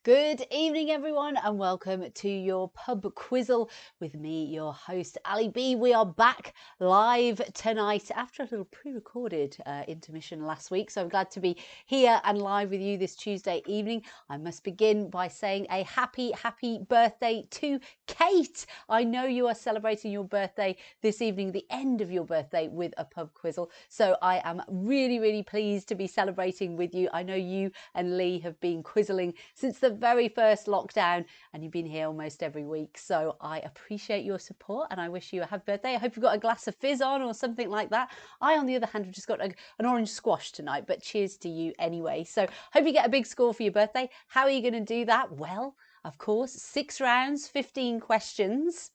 Good evening, everyone, and welcome to your Pub Quizzle with me, your host, Ali B. We are back live tonight after a little pre-recorded intermission last week. So I'm glad to be here and live with you this Tuesday evening. I must begin by saying a happy birthday to Kate. I know you are celebrating your birthday this evening, the end of your birthday, with a Pub Quizzle. So I am really pleased to be celebrating with you. I know you and Lee have been quizzling since the very first lockdown, and you've been here almost every week. So I appreciate your support and I wish you a happy birthday. I hope you've got a glass of fizz on or something like that. I, on the other hand, have just got an orange squash tonight, but cheers to you anyway. So hope you get a big score for your birthday. How are you going to do that? Well, of course, 6 rounds, 15 questions.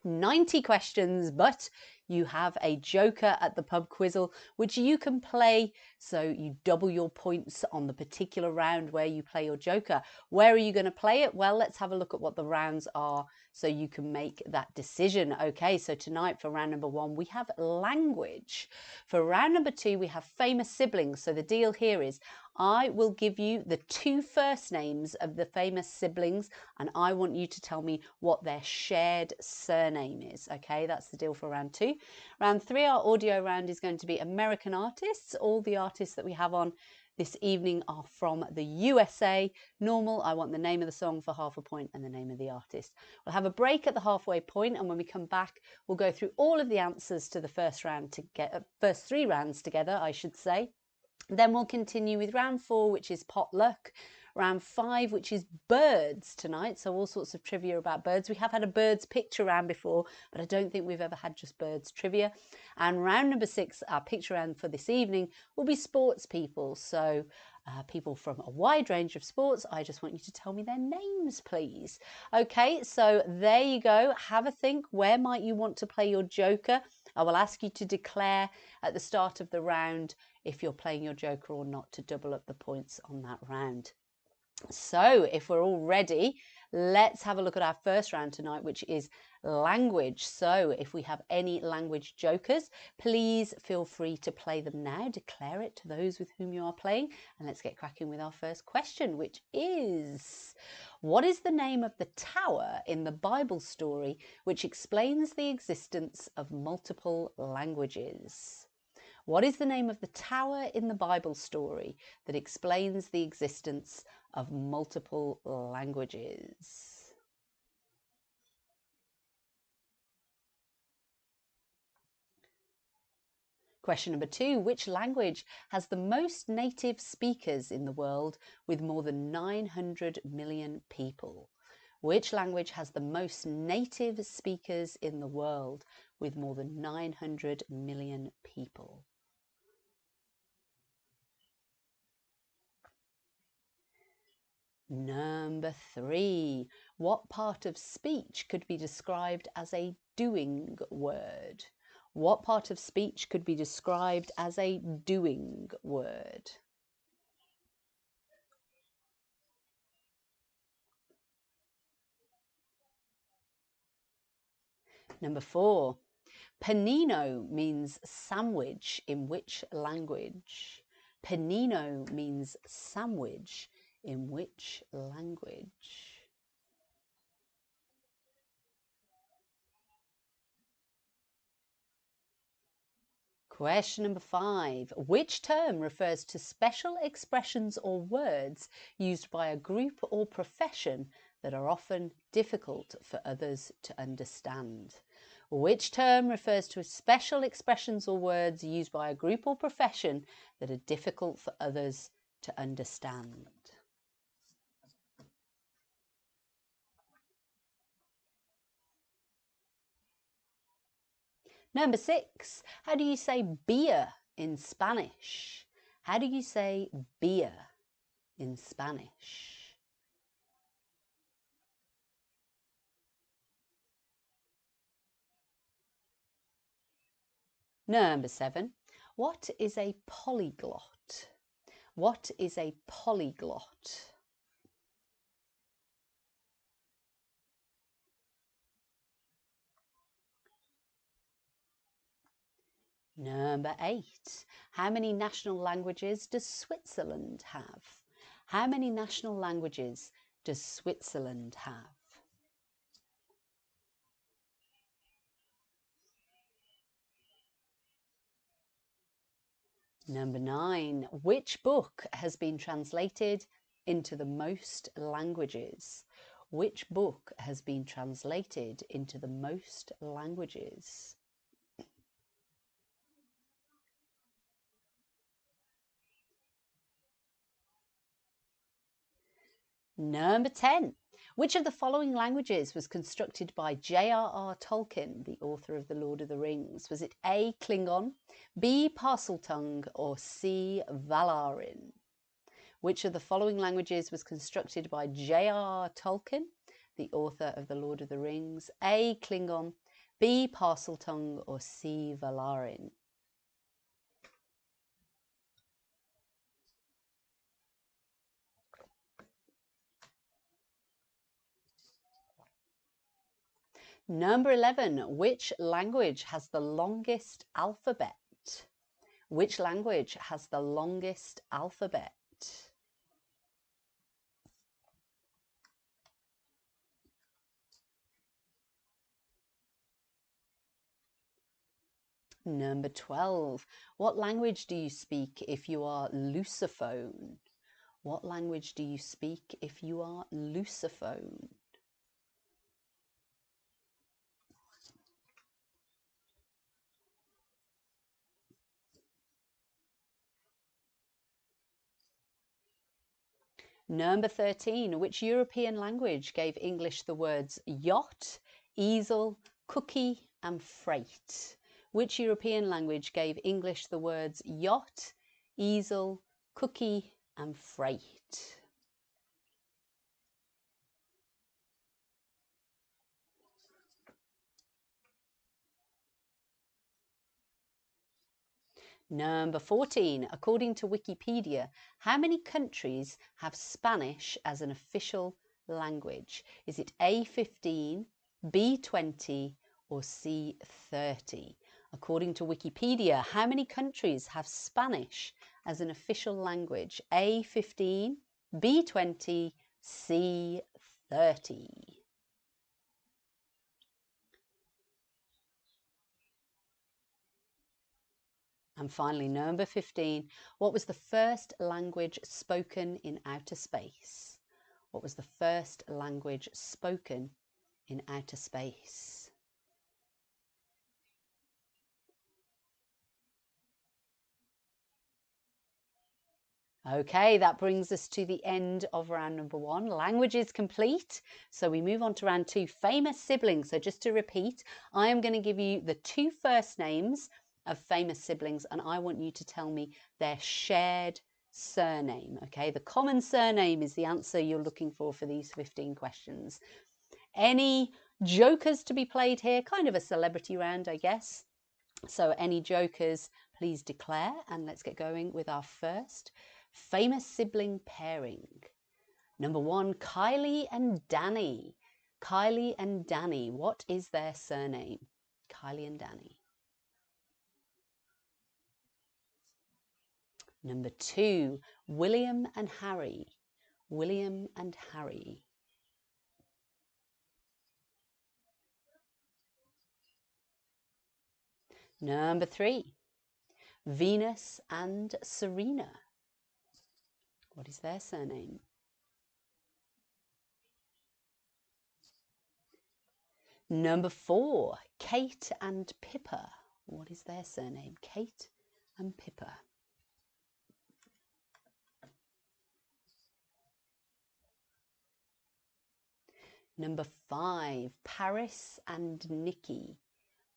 90 questions, but you have a joker at the Pub Quizzle, which you can play, so you double your points on the particular round where you play your joker. Where are you going to play it? Well, let's have a look at what the rounds are so you can make that decision. Okay, so tonight for round number 1, we have language. For round number 2, we have famous siblings. So the deal here is I will give you the 2 first names of the famous siblings, and I want you to tell me what their shared surname is. Okay, that's the deal for round 2. Round 3, our audio round, is going to be American artists. All the artists that we have on this evening are from the USA. Normal, I want the name of the song for half a point and the name of the artist. We'll have a break at the halfway point, and when we come back, we'll go through all of the answers to the first 3 rounds together, I should say. Then we'll continue with round 4, which is potluck. Round 5, which is birds tonight. So all sorts of trivia about birds. We have had a birds picture round before, but I don't think we've ever had just birds trivia. And round number 6, our picture round for this evening, will be sports people. So people from a wide range of sports. I just want you to tell me their names, please. Okay, so there you go. Have a think. Where might you want to play your joker? I will ask you to declare at the start of the round if you're playing your joker or not, to double up the points on that round. So if we're all ready, let's have a look at our first round tonight, which is language. So if we have any language jokers, please feel free to play them now. Declare it to those with whom you are playing. And let's get cracking with our first question, which is, what is the name of the tower in the Bible story which explains the existence of multiple languages? What is the name of the tower in the Bible story that explains the existence of multiple languages? Question number 2, which language has the most native speakers in the world with more than 900 million people? Which language has the most native speakers in the world with more than 900 million people? Number 3, what part of speech could be described as a doing word? What part of speech could be described as a doing word? Number 4, panino means sandwich in which language? Panino means sandwich in which language? Question number 5. Which term refers to special expressions or words used by a group or profession that are often difficult for others to understand? Which term refers to special expressions or words used by a group or profession that are difficult for others to understand? Number 6, how do you say beer in Spanish? How do you say beer in Spanish? Number 7, what is a polyglot? What is a polyglot? Number 8, how many national languages does Switzerland have? How many national languages does Switzerland have? Number 9. Which book has been translated into the most languages? Which book has been translated into the most languages? Number 10. Which of the following languages was constructed by J.R.R. Tolkien, the author of The Lord of the Rings? Was it A. Klingon, B. Parseltongue, or C. Valarin? Which of the following languages was constructed by J.R.R. Tolkien, the author of The Lord of the Rings? A. Klingon, B. Parseltongue, or C. Valarin? Number 11. Which language has the longest alphabet? Which language has the longest alphabet? Number 12. What language do you speak if you are Lusophone? What language do you speak if you are Lusophone? Number 13. Which European language gave English the words yacht, easel, cookie, and freight? Which European language gave English the words yacht, easel, cookie, and freight? Number 14. According to Wikipedia, how many countries have Spanish as an official language? Is it A15, B20, or C30? According to Wikipedia, how many countries have Spanish as an official language? A15, B20, C30. And finally, number 15, what was the first language spoken in outer space? What was the first language spoken in outer space? Okay, that brings us to the end of round number 1. Language is complete. So we move on to round 2, famous siblings. So just to repeat, I am going to give you the 2 first names of famous siblings, and I want you to tell me their shared surname. Okay, the common surname is the answer you're looking for these 15 questions. Any jokers to be played here? Kind of a celebrity round, I guess. So any jokers, please declare, and let's get going with our first famous sibling pairing. Number 1, Kylie and Danny. Kylie and Danny, what is their surname? Kylie and Danny. Number 2, William and Harry. William and Harry. Number 3, Venus and Serena. What is their surname? Number 4, Kate and Pippa. What is their surname? Kate and Pippa. Number 5, Paris and Nikki.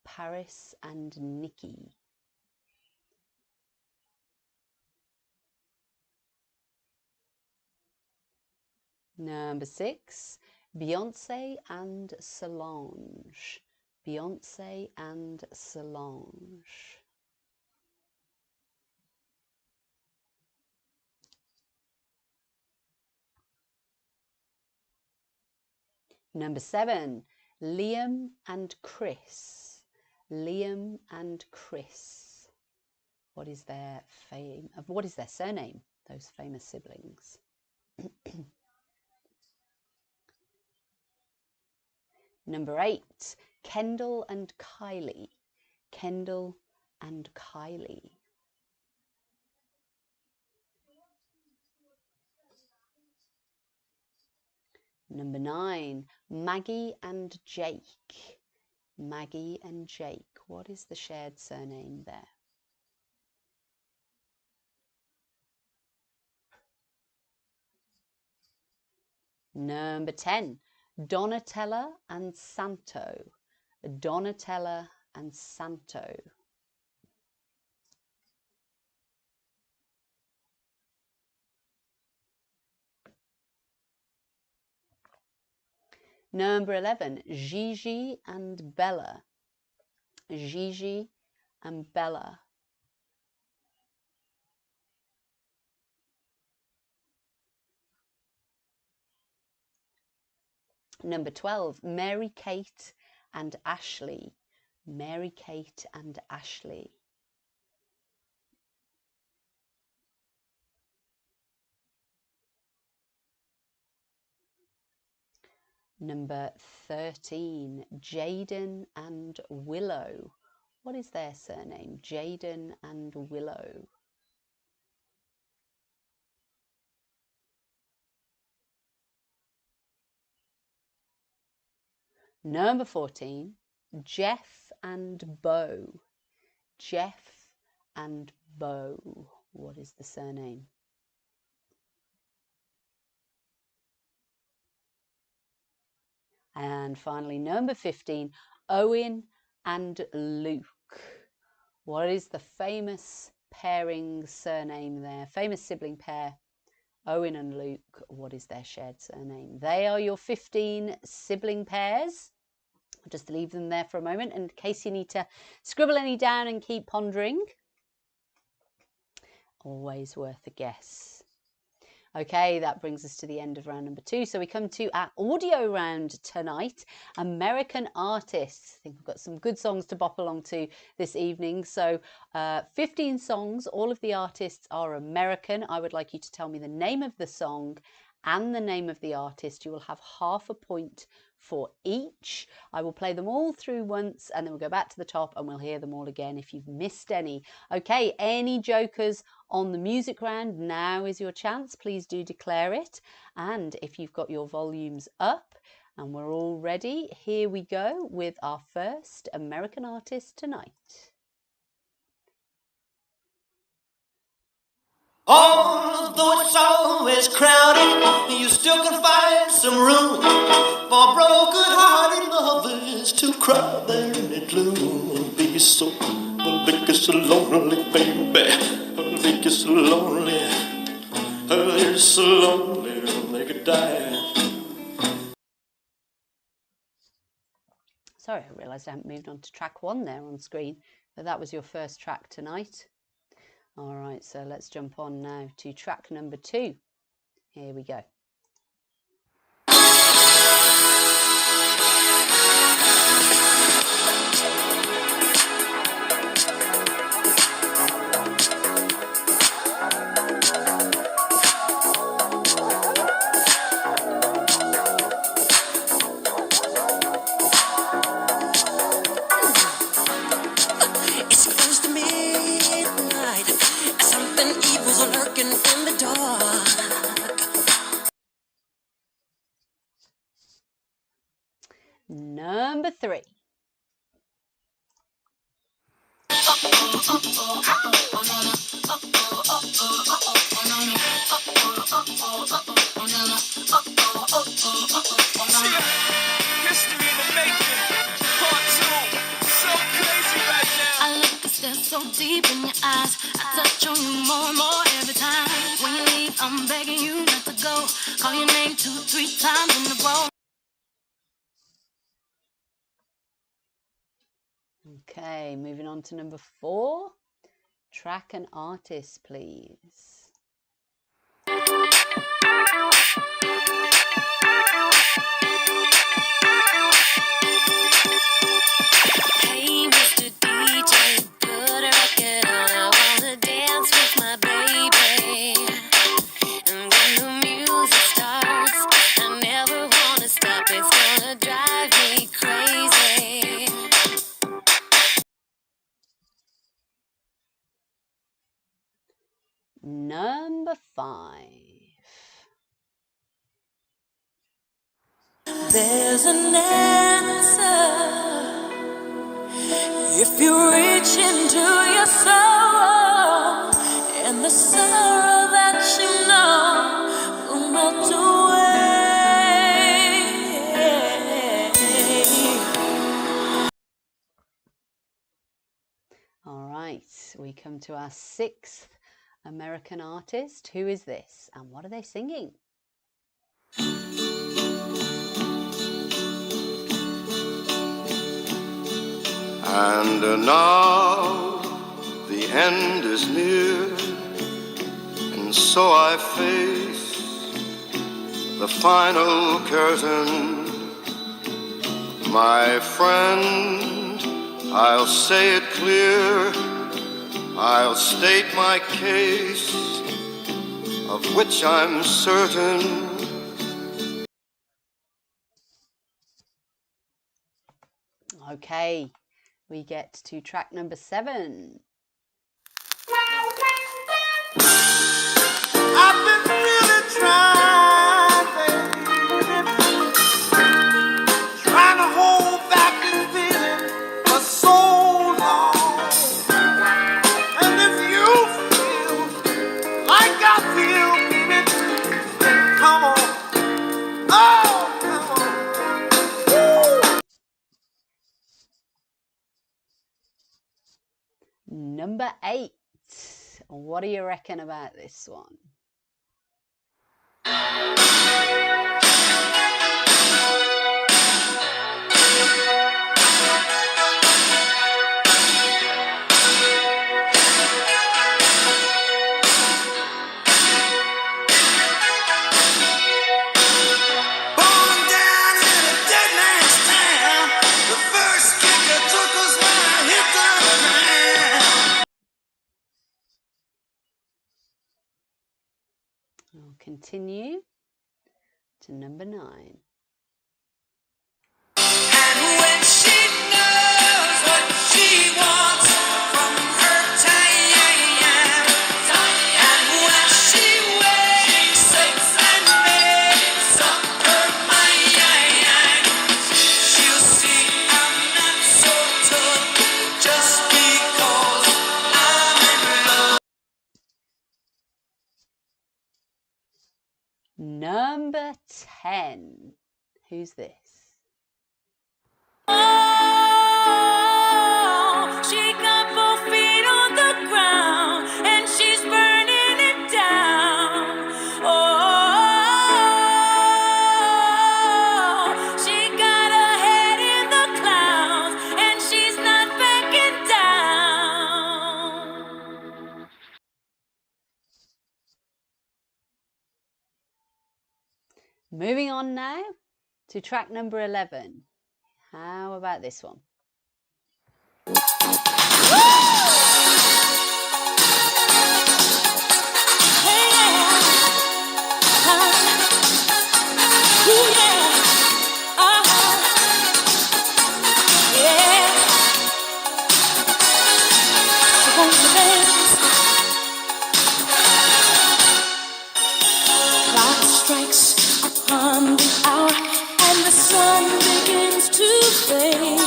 Paris and Nikki. Number 6, Beyonce and Solange. Beyonce and Solange. Number 7, Liam and Chris. Liam and Chris. What is their surname? Those famous siblings. Number 8, Kendall and Kylie. Kendall and Kylie. Number 9, Maggie and Jake. Maggie and Jake. What is the shared surname there? Number 10, Donatella and Santo. Donatella and Santo. Number 11, Gigi and Bella. Gigi and Bella. Number 12, Mary Kate and Ashley. Mary Kate and Ashley. Number 13, Jaden and Willow. What is their surname? Jaden and Willow. Number 14, Jeff and Bo. Jeff and Bo. What is the surname? And finally, number 15, Owen and Luke. What is the famous pairing surname there? Famous sibling pair, Owen and Luke. What is their shared surname? They are your 15 sibling pairs. I'll just leave them there for a moment in case you need to scribble any down and keep pondering. Always worth a guess. Okay, that brings us to the end of round number 2. So we come to our audio round tonight, American artists. I think we've got some good songs to bop along to this evening. So 15 songs, all of the artists are American. I would like you to tell me the name of the song and the name of the artist. You will have half a point for each. I will play them all through once and then we'll go back to the top and we'll hear them all again if you've missed any. Okay, any jokers on the music round? Now is your chance. Please do declare it. And if you've got your volumes up and we're all ready, here we go with our first American artist tonight. Although it's always crowded, you still can find some room for broken-hearted lovers to cry there in the gloom. Be so, make you so lonely, baby. Make you so lonely. You're so lonely, they could die. Sorry, I realised I hadn't moved on to track 1 there on screen, but that was your first track tonight. All right, so let's jump on now to track number 2. Here we go. Number 3. So deep in your eyes, I touch on you more and more every time. When you leave, I'm begging you not to go. Call your name 2-3 times in a row. Okay, moving on to number 4. Track and artist, please. Hey, Mr. DJ, put a record on. I wanna dance with my baby. And when the music There's an answer if you reach into your soul, and the sorrow that you know will melt away. All right, we come to our 6th American artist. Who is this and what are they singing? And now the end is near, and so I face the final curtain. My friend, I'll say it clear, I'll state my case, of which I'm certain. Okay, we get to track number 7. I've been really trying, trying to hold back this feeling for so long. And if you feel like I feel, baby, then come on. Oh, come on. Number 8. What do you reckon about this one? I'll continue to number 9. And when she knows what she wants from her time, and when she wakes up and makes up her mind, she'll see I'm not so tough just because I'm in love. Number 10. Who's this? Oh, she got both feet on the ground and she's burning it down. Oh, she got her head in the clouds and she's not backing down. Moving on now to track number 11. How about this one? Clock strikes upon the hour and the sun begins to fade.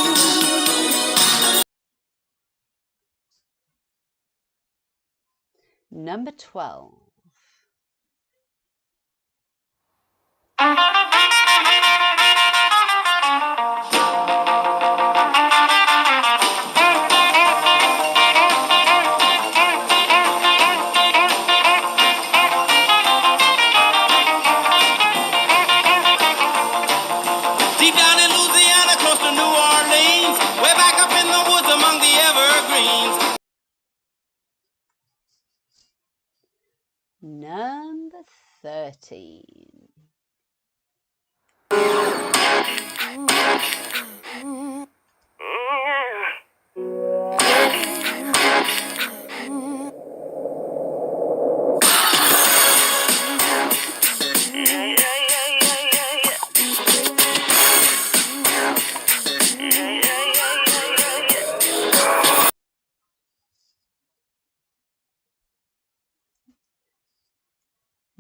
Number 12. Deep down in Louisiana, close to New Orleans, way back up in the woods among the evergreens. Number 13.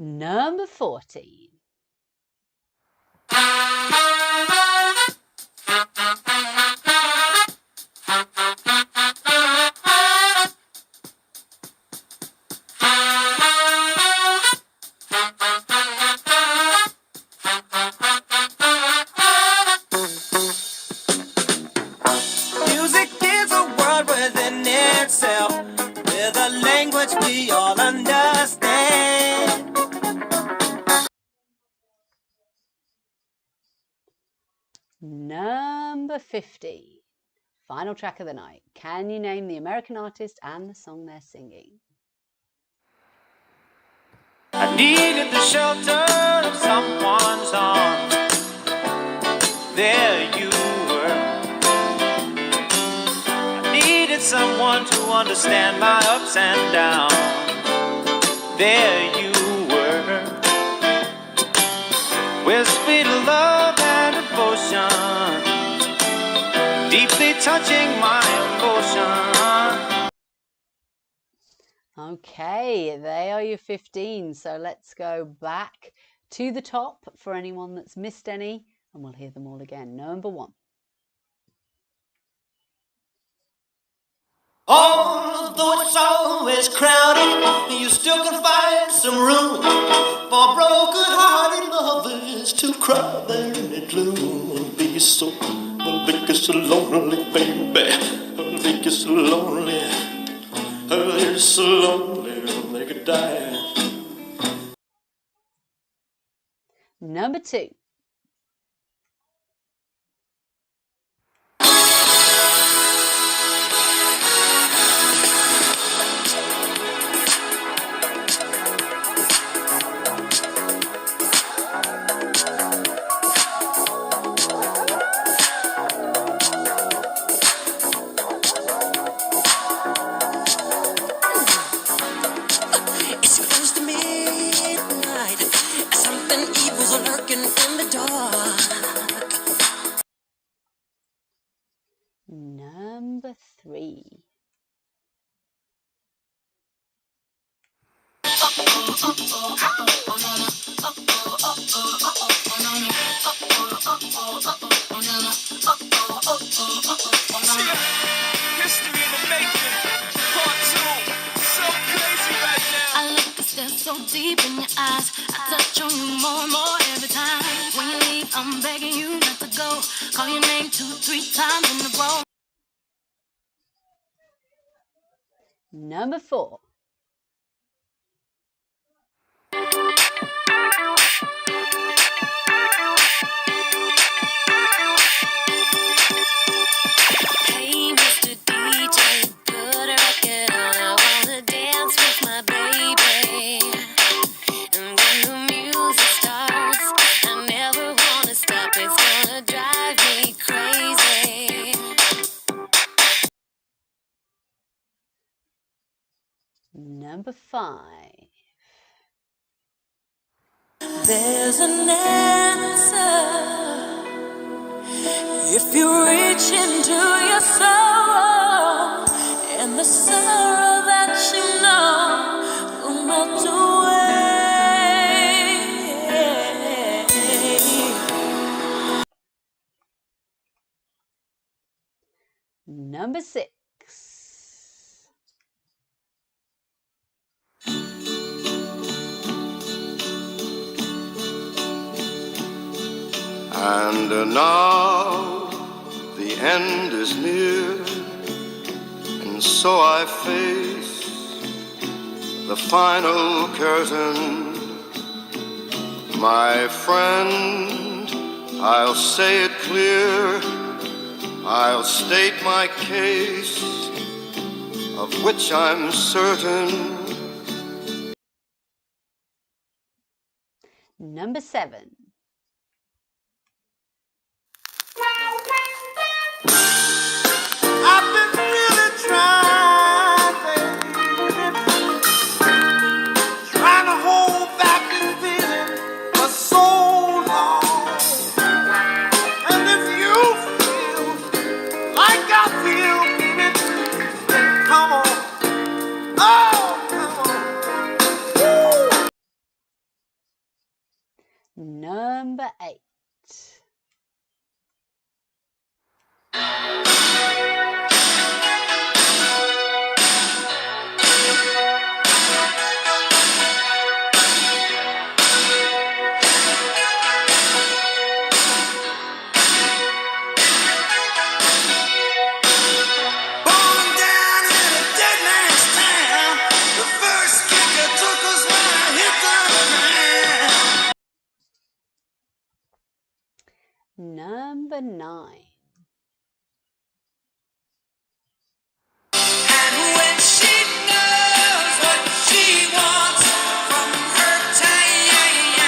Number 14. Music is a word within itself, with a language we all understand. Number 50. Final track of the night. Can you name the American artist and the song they're singing? I needed the shelter of someone's arms. There you were. I needed someone to understand my ups and downs. There you were. With sweet love and devotion, deeply touching my emotion. Okay, they are your 15. So let's go back to the top for anyone that's missed any, and we'll hear them all again. Number 1. Although it's always crowded, you still can find some room for broken-hearted lovers to cry there in the gloom. Be so, think it's so lonely, baby. Think it's so lonely. It's so lonely, they could die. Number 2. It's close to midnight. Something evil's lurking in the dark. Number 3. History in the making, part 2. So crazy right now. I look and stare so deep in your eyes. I touch on you more and more every time. When you leave, I'm begging you not to go. Call your name 2, 3 times in a row. Number 4. Hey, Mr. DJ, put a record on. I wanna dance with my baby. And when the music starts, I never wanna stop. It's gonna drive me crazy. Number 5. There's an answer if you reach into your soul, and the sorrow that you know will melt away. Number 6. And now the end is near, and so I face the final curtain. My friend, I'll say it clear, I'll state my case, of which I'm certain. Number 7. I've been really trying, trying to hold back this feeling for so long. And if you feel like I feel, baby, then come on. Oh, come on. Woo. Number 8. Number 9. And when she knows what she wants from her time,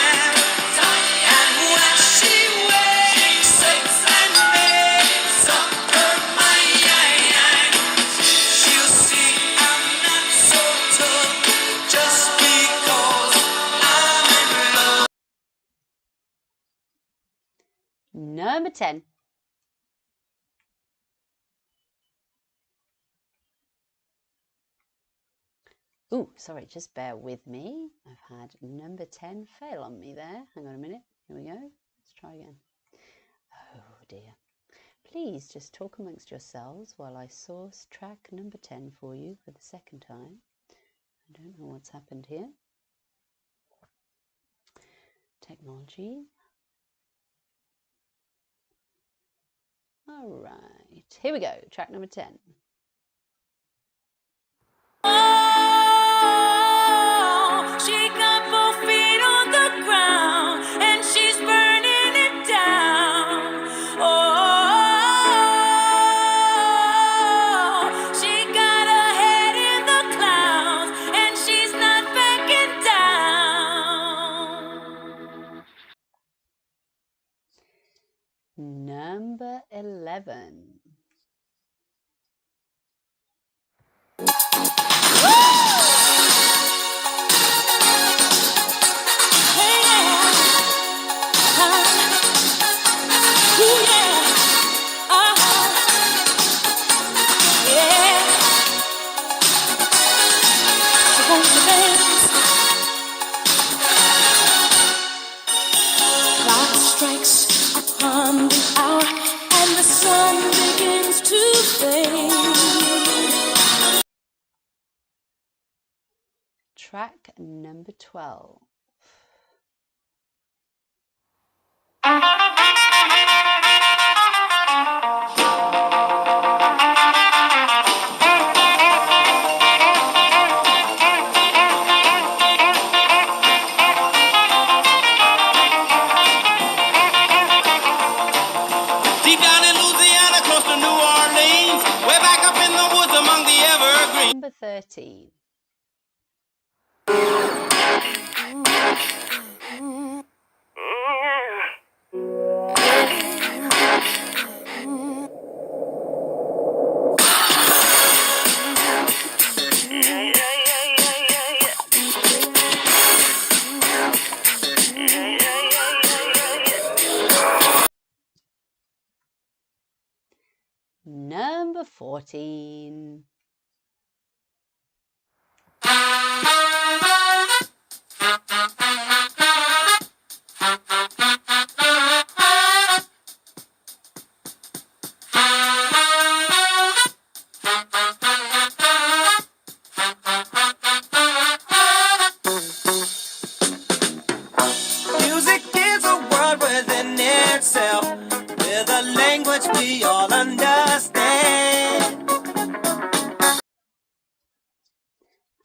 and when she wakes and makes up her mind, she'll see I'm not so tough just because I'm in love. Number 10. Ooh, sorry, just bear with me. I've had number 10 fail on me there. Hang on a minute. Here we go. Let's try again. Oh dear. Please just talk amongst yourselves while I source track number 10 for you for the second time. I don't know what's happened here. Technology. All right, here we go. Track number 10. She got both feet on the ground and she's burning it down. Oh, she got her head in the clouds and she's not backing down. Number 11. Clock strikes upon the hour and the sun begins to fade. Track number 12. Deep down in Louisiana, close to New Orleans, way back up in the woods among the evergreens. Number 13. Number 14. Music is a world within itself, with a language we all understand.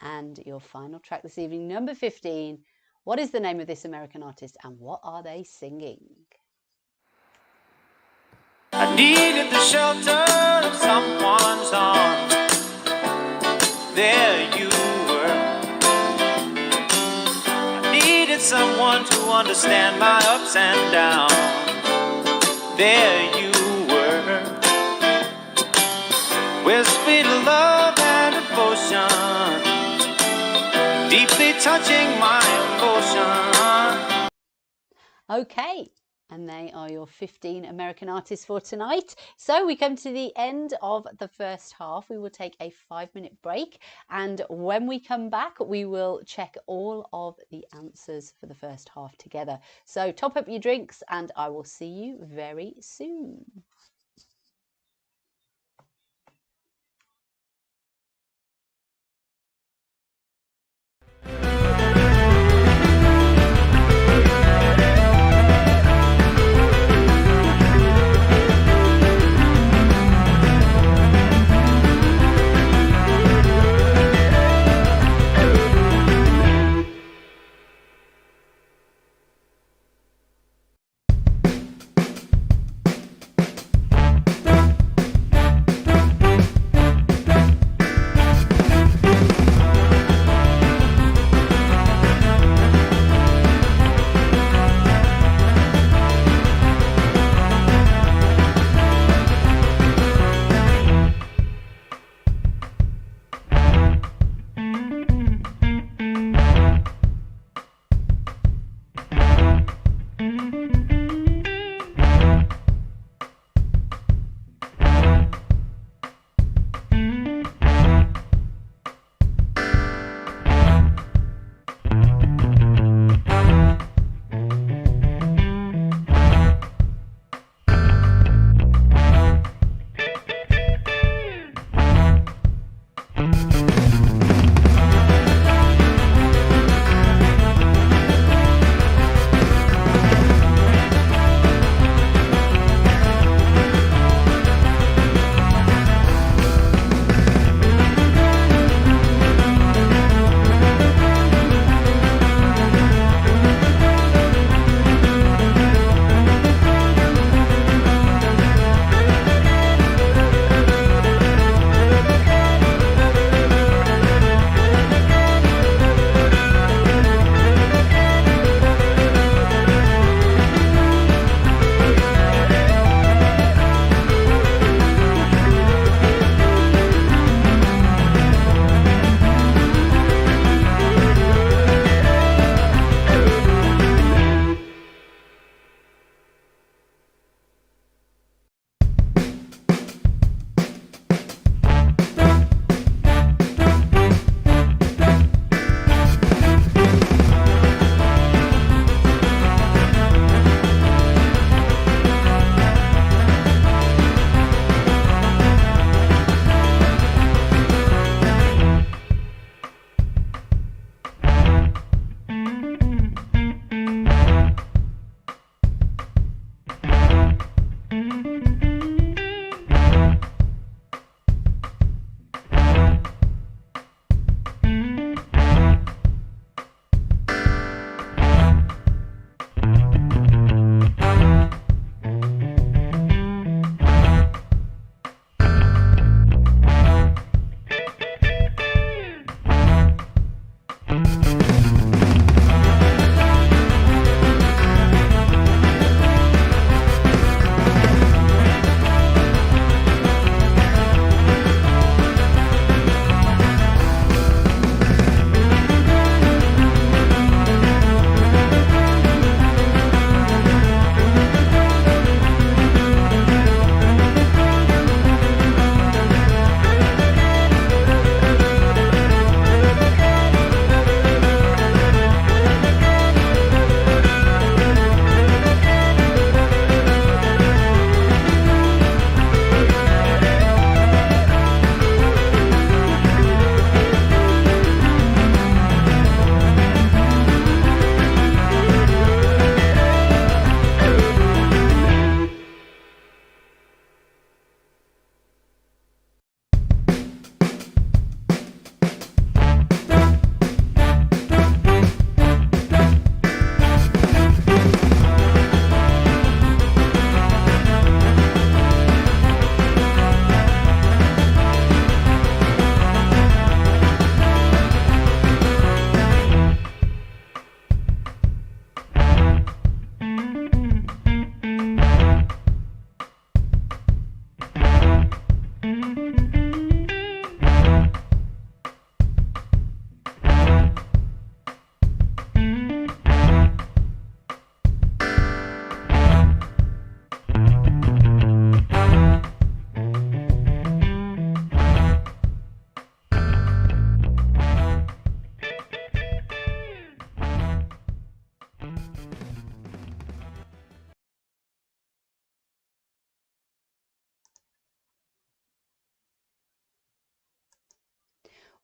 And your final track this evening, number 15. What is the name of this American artist and what are they singing? I needed the shelter of someone's arms. There you were. I needed someone to understand my ups and downs. There you were. With sweet love and devotion, deeply touching my emotion. Okay, And they are your 15 American artists for tonight. So we come to the end of the first half. We will take a 5-minute break. And when we come back, we will check all of the answers for the first half together. So top up your drinks and I will see you very soon.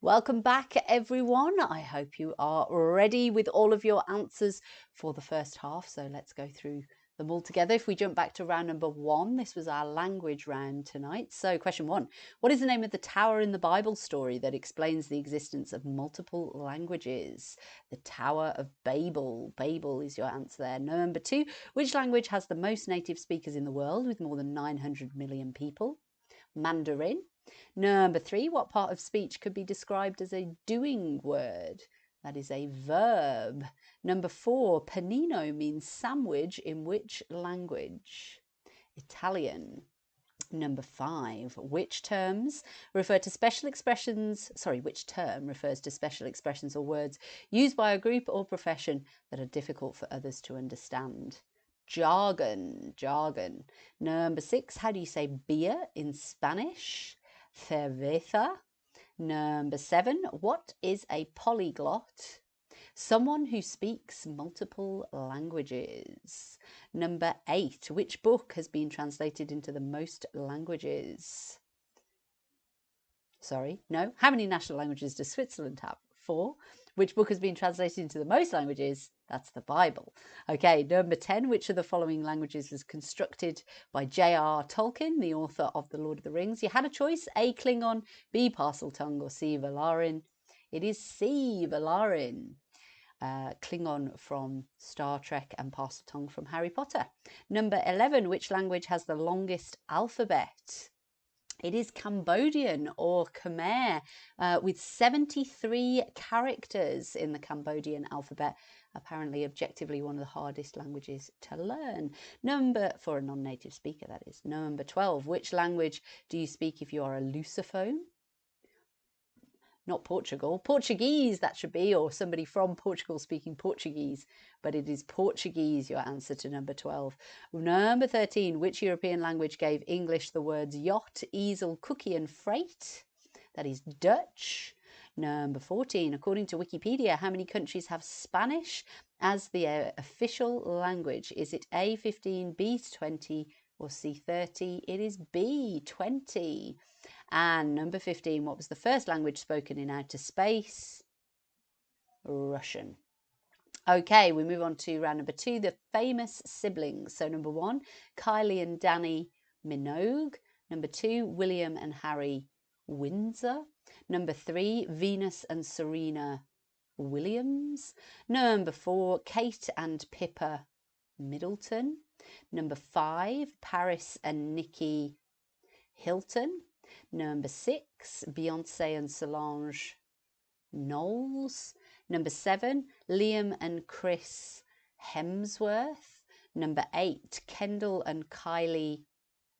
Welcome back, everyone. I hope you are ready with all of your answers for the first half. So let's go through them all together. If we jump back to round number 1, this was our language round tonight. So question 1, what is the name of the tower in the Bible story that explains the existence of multiple languages? The Tower of Babel. Babel is your answer there. Number 2, which language has the most native speakers in the world with more than 900 million people? Mandarin. Number 3, what part of speech could be described as a doing word? That is a verb. Number 4, panino means sandwich in which language? Italian. Number 5, which term refers to special expressions or words used by a group or profession that are difficult for others to understand? Jargon. Number 6, how do you say beer in Spanish? Cerveza. Number 7, what is a polyglot? Someone who speaks multiple languages. Number 8, which book has been translated into the most languages? How many national languages does Switzerland have? 4. Which book has been translated into the most languages? That's the Bible. Okay, number 10, which of the following languages was constructed by J.R. Tolkien, the author of The Lord of the Rings? You had a choice, A, Klingon, B, Parseltongue, or C, Valarin. It is C, Valarin. Klingon from Star Trek and Parseltongue from Harry Potter. Number 11, which language has the longest alphabet? It is Cambodian or Khmer, with 73 characters in the Cambodian alphabet. Apparently, objectively, one of the hardest languages to learn. For a non-native speaker, that is. Number 12, which language do you speak if you are a lusophone? Not Portugal. Portuguese, that should be, or somebody from Portugal speaking Portuguese, but it is Portuguese, your answer to number 12. Number 13, which European language gave English the words yacht, easel, cookie and freight? That is Dutch. Number 14, according to Wikipedia, how many countries have Spanish as the official language? Is it A, 15, B, 20, or C, 30? It is B, 20. And number 15, what was the first language spoken in outer space? Russian. Okay, we move on to round number 2, the famous siblings. So number 1, Kylie and Danny Minogue. Number 2, William and Harry Windsor. Number 3, Venus and Serena Williams. Number 4, Kate and Pippa Middleton. Number 5, Paris and Nikki Hilton. Number 6, Beyonce and Solange Knowles. Number 7, Liam and Chris Hemsworth. Number 8, Kendall and Kylie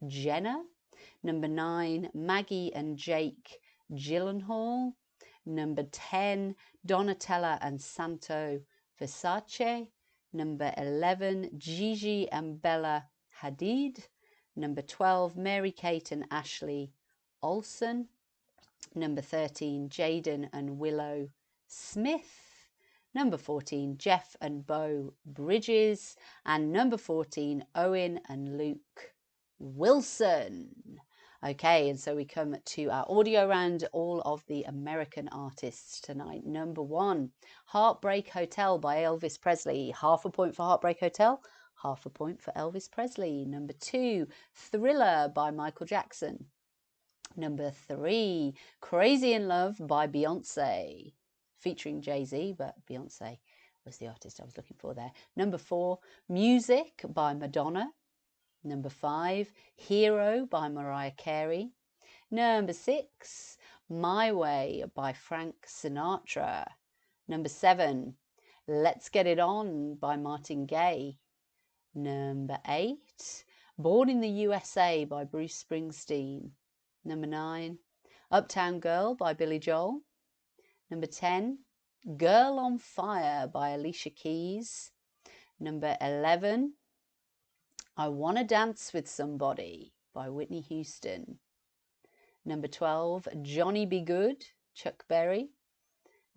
Jenner. Number 9, Maggie and Jake Gyllenhaal. Number 10, Donatella and Santo Versace. Number 11, Gigi and Bella Hadid. Number 12, Mary-Kate and Ashley Olsen. Number 13, Jaden and Willow Smith. Number 14, Jeff and Bo Bridges. And number 14, Owen and Luke Wilson. Okay, and so we come to our audio round, all of the American artists tonight. Number 1, Heartbreak Hotel by Elvis Presley. Half a point for Heartbreak Hotel, half a point for Elvis Presley. Number 2, Thriller by Michael Jackson. Number 3, Crazy in Love by Beyonce, featuring Jay-Z, but Beyonce was the artist I was looking for there. Number 4, Music by Madonna. Number 5, Hero by Mariah Carey. Number 6, My Way by Frank Sinatra. Number 7, Let's Get It On by Martin Gaye. Number 8, Born in the USA by Bruce Springsteen. Number 9, Uptown Girl by Billy Joel. Number 10, Girl on Fire by Alicia Keys. Number 11, I Wanna Dance with Somebody by Whitney Houston. Number 12, Johnny Be Good, Chuck Berry.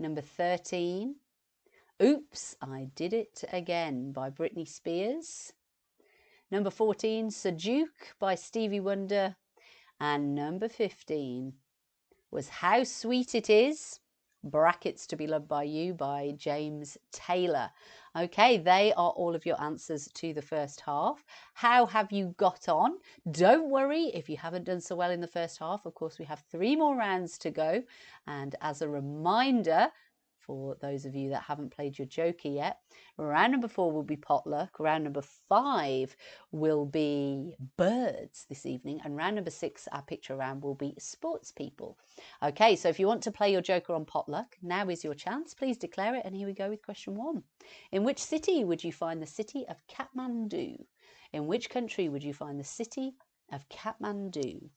Number 13, Oops, I Did It Again by Britney Spears. Number 14, Sujuk by Stevie Wonder. And number 15 was How Sweet It Is, brackets To Be Loved by You by James Taylor. Okay, they are all of your answers to the first half. How have you got on? Don't worry if you haven't done so well in the first half. Of course, we have 3 more rounds to go. And as a reminder, for those of you that haven't played your Joker yet, round number 4 will be potluck. Round number 5 will be birds this evening. And round number 6, our picture round, will be sports people. Okay, so if you want to play your Joker on potluck, now is your chance. Please declare it. And here we go with question 1. In which city would you find the city of Kathmandu? In which country would you find the city of Kathmandu?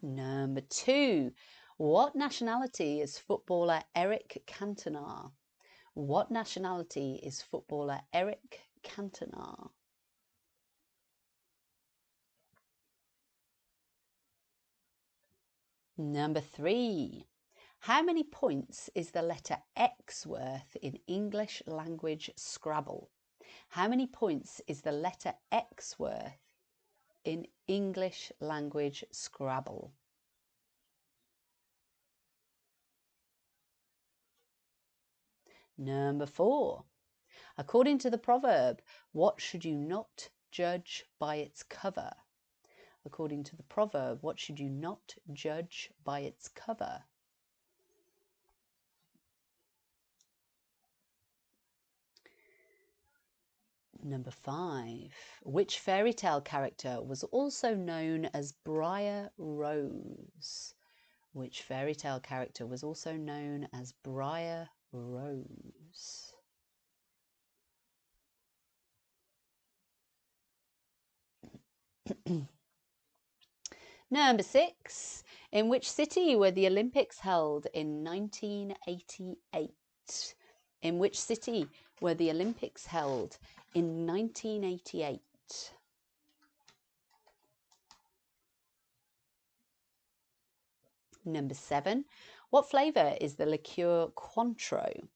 Number 2. What nationality is footballer Eric Cantona? What nationality is footballer Eric Cantona? Number 3. How many points is the letter X worth in English language Scrabble? How many points is the letter X worth in English language Scrabble? Number 4. According to the proverb, what should you not judge by its cover? According to the proverb, what should you not judge by its cover? Number 5. Which fairy tale character was also known as Briar Rose? Which fairy tale character was also known as Briar Rose? Number 6. In which city were the Olympics held in 1988? In which city were the Olympics held in 1988? Number 7. What flavour is the liqueur Cointreau?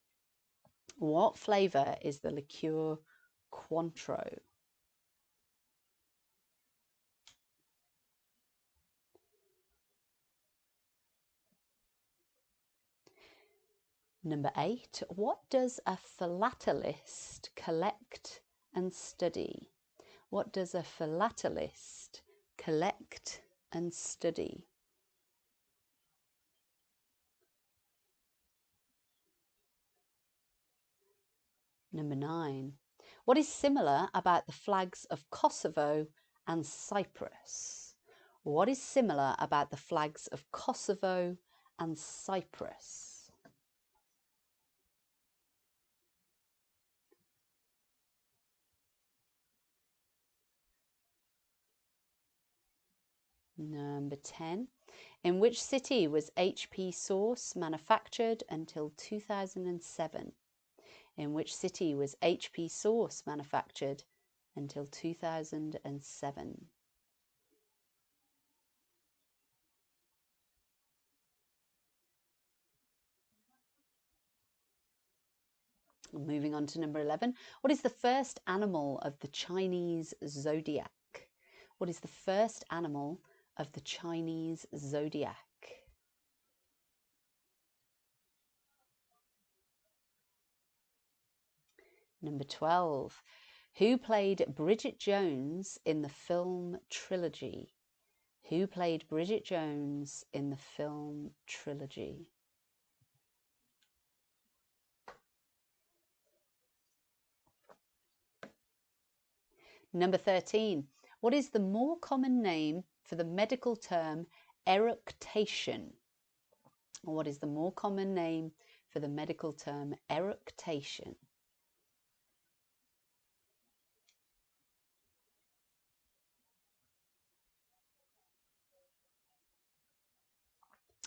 What flavour is the liqueur Cointreau? Number 8. What does a philatelist collect and study? What does a philatelist collect and study? Number 9. What is similar about the flags of Kosovo and Cyprus? What is similar about the flags of Kosovo and Cyprus? Number 10. In which city was HP sauce manufactured until 2007? In which city was HP sauce manufactured until 2007? Moving on to number 11. What is the first animal of the Chinese zodiac? What is the first animal of the Chinese zodiac? Number 12. Who played Bridget Jones in the film trilogy? Who played Bridget Jones in the film trilogy? Number 13. What is the more common name for the medical term eructation? What is the more common name for the medical term eructation?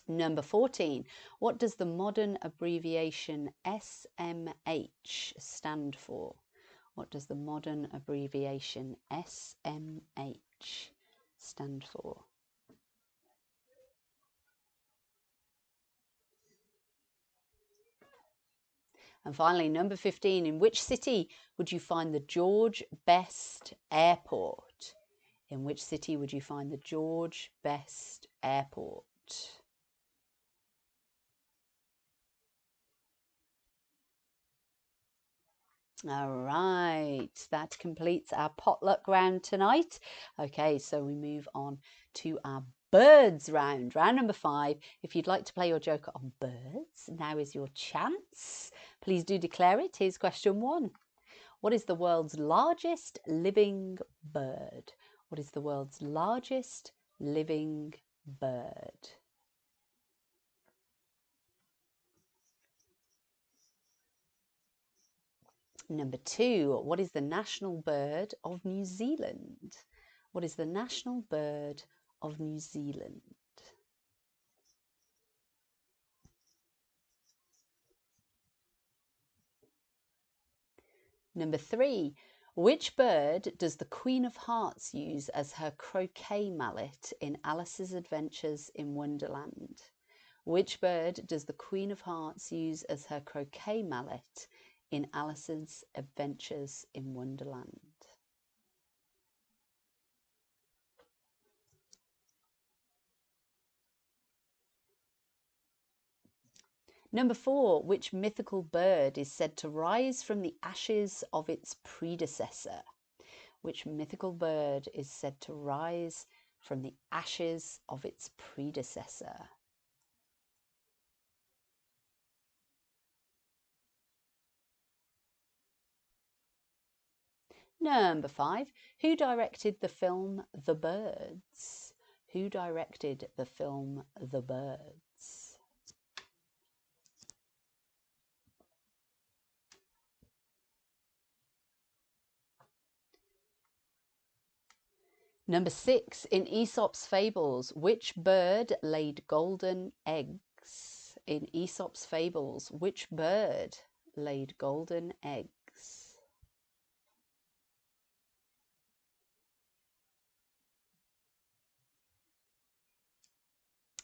Number 14. What does the modern abbreviation SMH stand for? What does the modern abbreviation SMH stand for? And finally, number 15, in which city would you find the George Best Airport? In which city would you find the George Best Airport? All right, that completes our potluck round tonight. Okay, so we move on to our birds round, round number 5. If you'd like to play your joker on birds, now is your chance. Please do declare it. Here's question 1. What is the world's largest living bird? What is the world's largest living bird? Number 2, what is the national bird of New Zealand? What is the national bird of New Zealand? Number 3, which bird does the Queen of Hearts use as her croquet mallet in Alice's Adventures in Wonderland? Which bird does the Queen of Hearts use as her croquet mallet in Alice's Adventures in Wonderland? Number 4, which mythical bird is said to rise from the ashes of its predecessor? Which mythical bird is said to rise from the ashes of its predecessor? Number 5, who directed the film The Birds? Who directed the film The Birds? Number 6, in Aesop's fables, which bird laid golden eggs? In Aesop's fables, which bird laid golden eggs?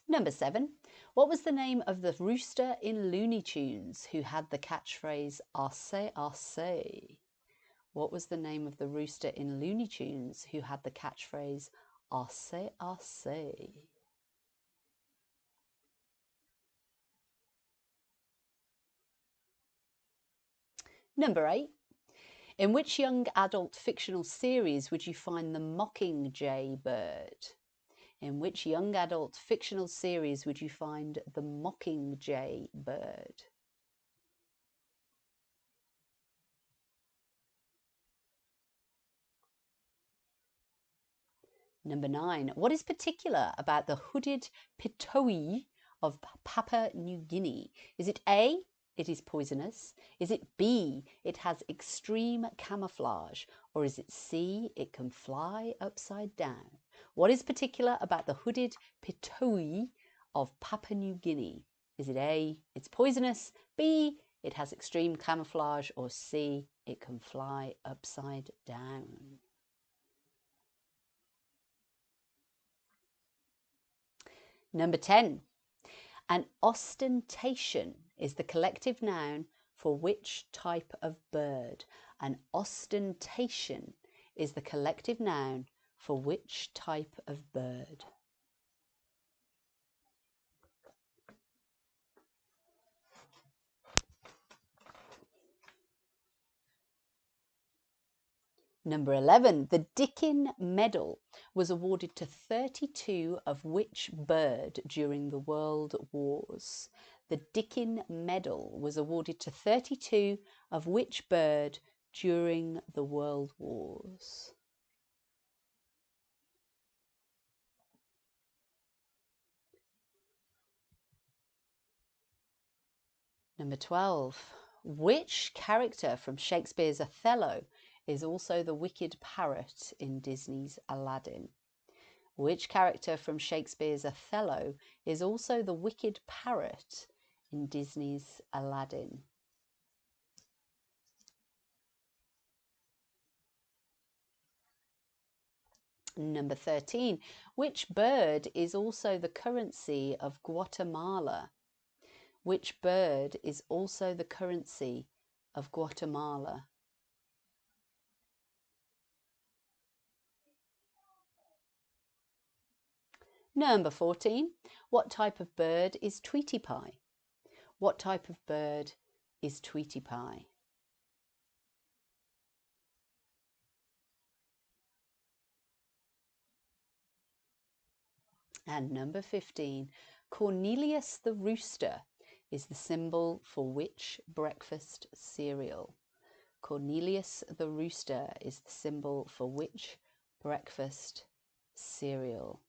Number 7, what was the name of the rooster in Looney Tunes who had the catchphrase "Arce, arce"? What was the name of the rooster in Looney Tunes who had the catchphrase "Arce, arce"? Number 8, in which young adult fictional series would you find the mockingjay bird? In which young adult fictional series would you find the mockingjay bird? Number 9, what is particular about the hooded pitoi of Papua New Guinea? Is it A, it is poisonous? Is it B, it has extreme camouflage? Or is it C, it can fly upside down? What is particular about the hooded pitoi of Papua New Guinea? Is it A, it's poisonous? B, it has extreme camouflage? Or C, it can fly upside down? Number 10, an ostentation is the collective noun for which type of bird? An ostentation is the collective noun for which type of bird? Number 11, the Dickin Medal was awarded to 32 of which bird during the World Wars? The Dickin Medal was awarded to 32 of which bird during the World Wars? Number 12, which character from Shakespeare's Othello is also the wicked parrot in Disney's Aladdin? Which character from Shakespeare's Othello is also the wicked parrot in Disney's Aladdin? Number 13, which bird is also the currency of Guatemala? Which bird is also the currency of Guatemala? Number 14. What type of bird is Tweety Pie? What type of bird is Tweety Pie? And number 15. Cornelius the rooster is the symbol for which breakfast cereal? Cornelius the rooster is the symbol for which breakfast cereal?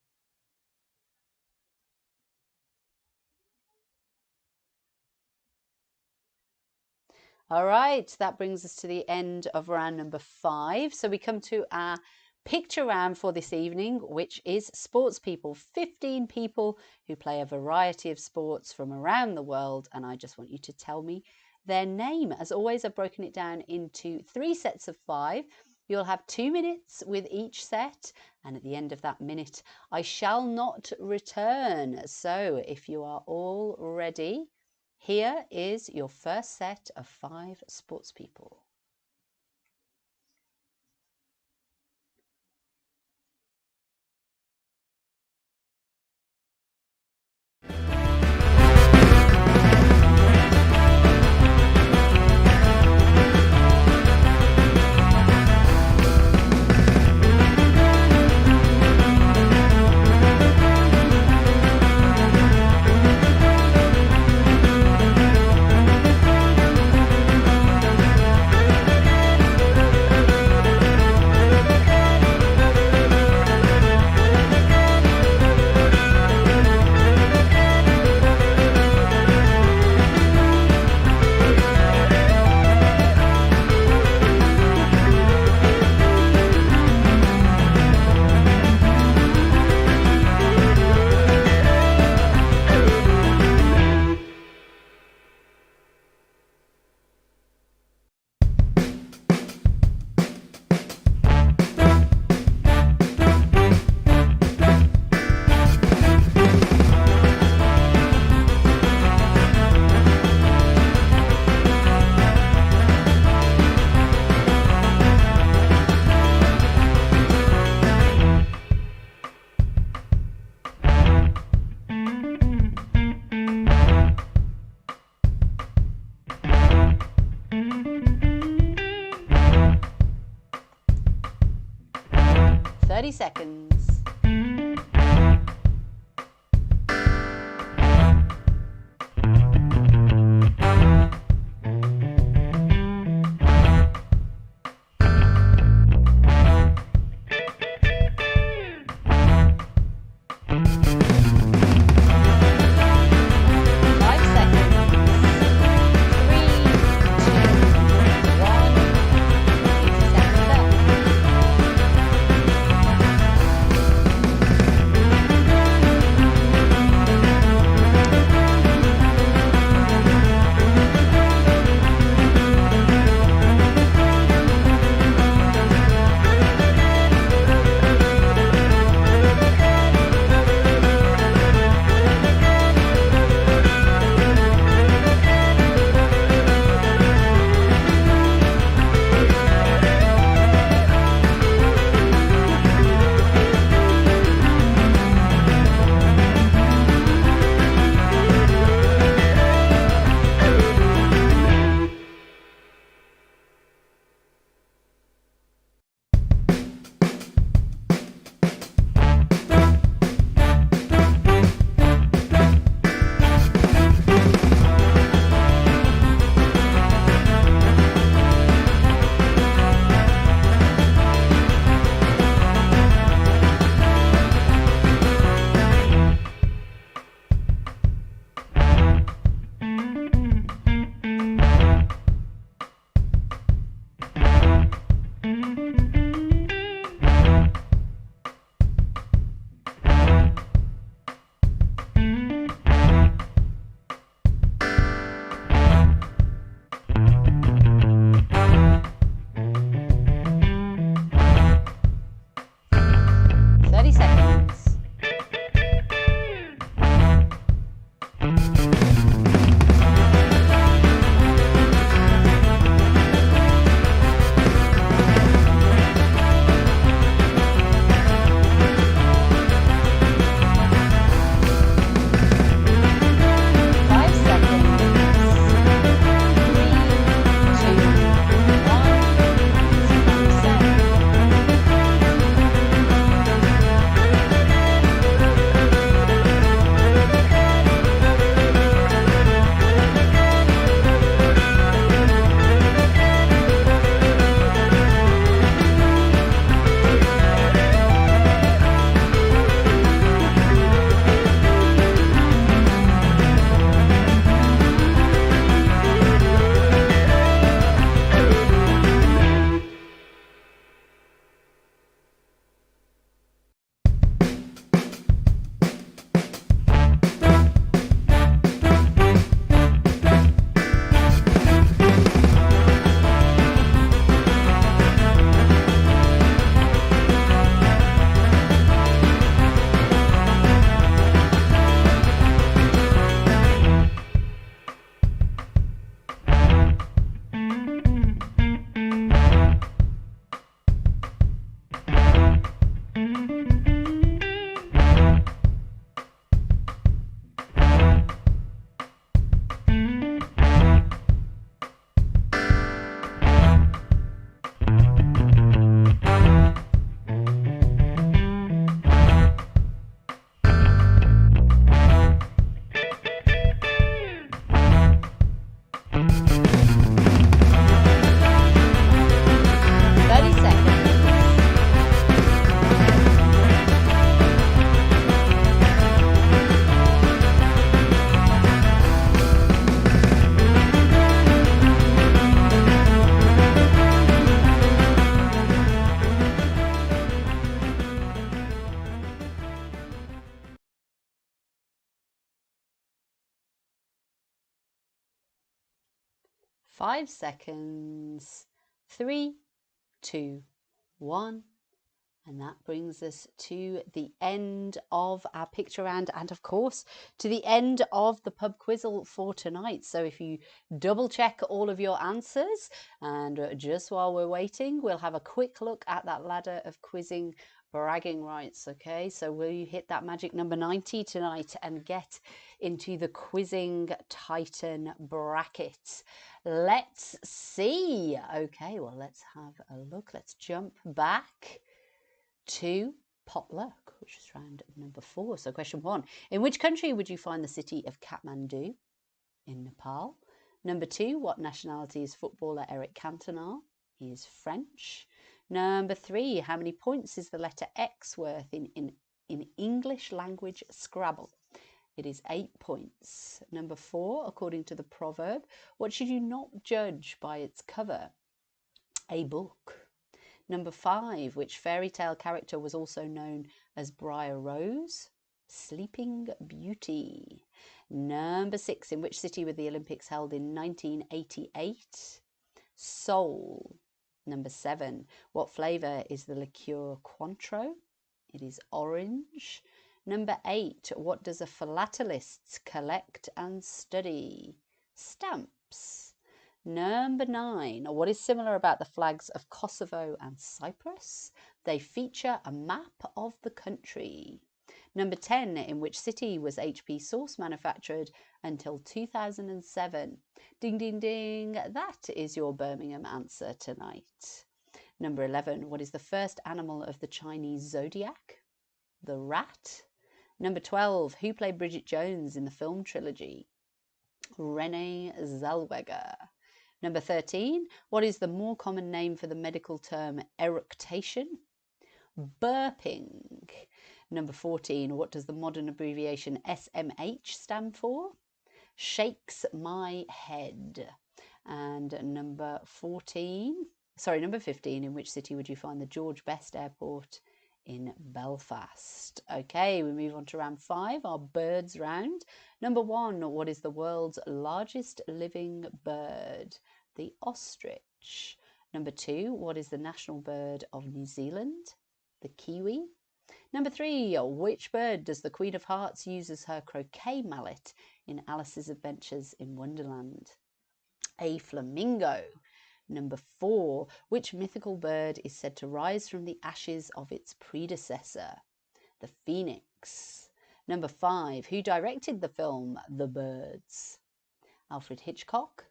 All right, that brings us to the end of round number 5. So we come to our picture round for this evening, which is sports people. 15 people who play a variety of sports from around the world, and I just want you to tell me their name. As always, I've broken it down into 3 sets of 5. You'll have 2 minutes with each set, and at the end of that minute, I shall not return. So if you are all ready, here is your first set of 5 sports people. Seconds. 5 seconds. 3, 2, 1. And that brings us to the end of our picture round and, of course, to the end of the Pub Quizzle for tonight. So if you double check all of your answers, and just while we're waiting, we'll have a quick look at that ladder of quizzing bragging rights. Okay, so will you hit that magic number 90 tonight and get into the quizzing Titan bracket? Let's see. Okay, well, let's have a look. Let's jump back to Pot Luck, which is round number 4. So question 1, in which country would you find the city of Kathmandu? In Nepal. Number 2, what nationality is footballer Eric Cantona? He is French. Number 3, how many points is the letter X worth in English language Scrabble? It is 8 points. Number 4, according to the proverb, what should you not judge by its cover? A book. Number 5, which fairy tale character was also known as Briar Rose? Sleeping Beauty. Number 6, in which city were the Olympics held in 1988? Seoul. Number 7, what flavour is the liqueur Cointreau? It is orange. Number 8, what does a philatelist collect and study? Stamps. Number 9, what is similar about the flags of Kosovo and Cyprus? They feature a map of the country. Number 10, in which city was HP sauce manufactured until 2007? Ding, ding, ding. That is your Birmingham answer tonight. Number 11, what is the first animal of the Chinese zodiac? The rat. Number 12, who played Bridget Jones in the film trilogy? Renee Zellweger. Number 13, what is the more common name for the medical term eructation? Burping. Number 14, what does the modern abbreviation SMH stand for? Shakes my head. And number 15, in which city would you find the George Best Airport? In Belfast. Okay, we move on to round 5, our birds round. Number 1, what is the world's largest living bird? The ostrich. Number 2, what is the national bird of New Zealand? The kiwi. Number 3, which bird does the Queen of Hearts use as her croquet mallet in Alice's Adventures in Wonderland? A flamingo. Number 4, which mythical bird is said to rise from the ashes of its predecessor? The phoenix. Number 5, who directed the film The Birds? Alfred Hitchcock.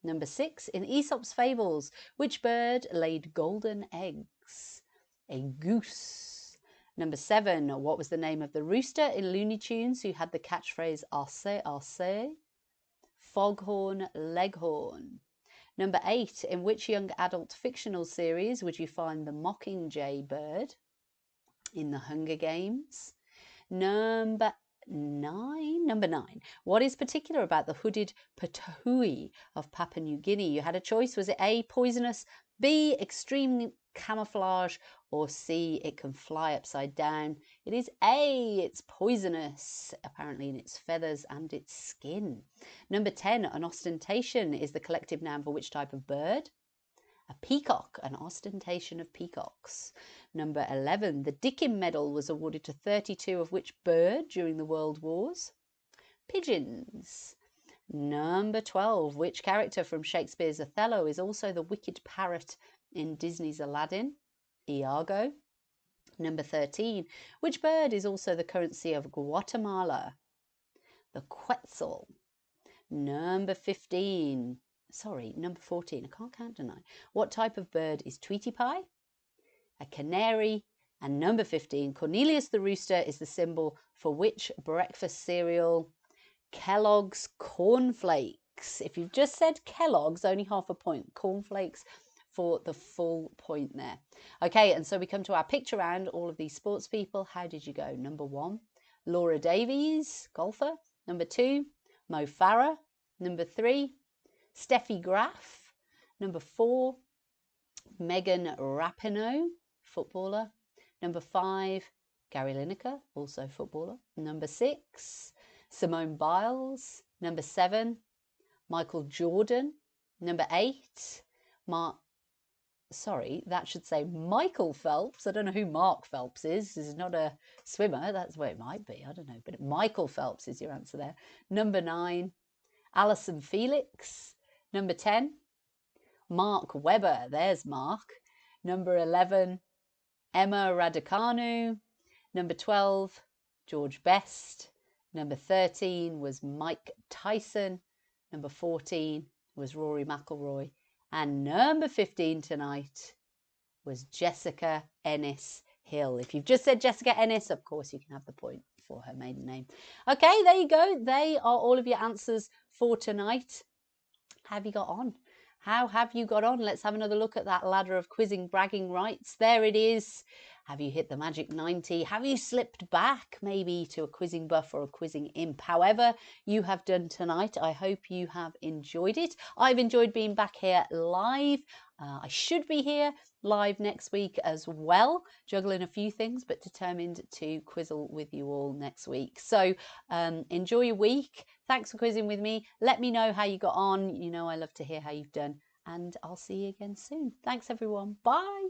Number 6, in Aesop's Fables, which bird laid golden eggs? A goose. Number 7, what was the name of the rooster in Looney Tunes who had the catchphrase Arce, Arce? Foghorn Leghorn. Number 8, in which young adult fictional series would you find the mockingjay bird? In the Hunger Games. Number 9, what is particular about the hooded patahui of Papua New Guinea? You had a choice. Was it A, poisonous, B, extreme camouflage, or C, it can fly upside down? It is A, it's poisonous, apparently in its feathers and its skin. Number 10, an ostentation is the collective noun for which type of bird? A peacock, an ostentation of peacocks. Number 11, the Dickin Medal was awarded to 32 of which bird during the World Wars? Pigeons. Number 12, which character from Shakespeare's Othello is also the wicked parrot in Disney's Aladdin? Iago. Number 13, which bird is also the currency of Guatemala? The quetzal. Number 14, I can't count tonight. What type of bird is Tweety Pie? A canary. And number 15, Cornelius the rooster is the symbol for which breakfast cereal? Kellogg's Cornflakes. If you've just said Kellogg's, only half a point. Cornflakes for the full point there. Okay, and so we come to our picture round. All of these sports people, how did you go? Number 1, Laura Davies, golfer. Number 2, Mo Farah. Number 3, Steffi Graf. Number 4, Megan Rapinoe, footballer. Number 5, Gary Lineker, also footballer. Number 6, Simone Biles. Number 7, Michael Jordan. Number 8, sorry, that should say Michael Phelps. I don't know who Mark Phelps is. This is not a swimmer. That's where it might be. I don't know. But Michael Phelps is your answer there. Number 9, Alison Felix. Number 10, Mark Webber. There's Mark. Number 11, Emma Raducanu. Number 12, George Best. Number 13 was Mike Tyson. Number 14 was Rory McIlroy. And number 15 tonight was Jessica Ennis-Hill. If you've just said Jessica Ennis, of course you can have the point for her maiden name. Okay, there you go. They are all of your answers for tonight. How have you got on? How have you got on? Let's have another look at that ladder of quizzing bragging rights. There it is. Have you hit the magic 90? Have you slipped back maybe to a quizzing buff or a quizzing imp? However you have done tonight, I hope you have enjoyed it. I've enjoyed being back here live. I should be here live next week as well, juggling a few things, but determined to quizzle with you all next week. So enjoy your week. Thanks for quizzing with me. Let me know how you got on. You know I love to hear how you've done, and I'll see you again soon. Thanks everyone. Bye.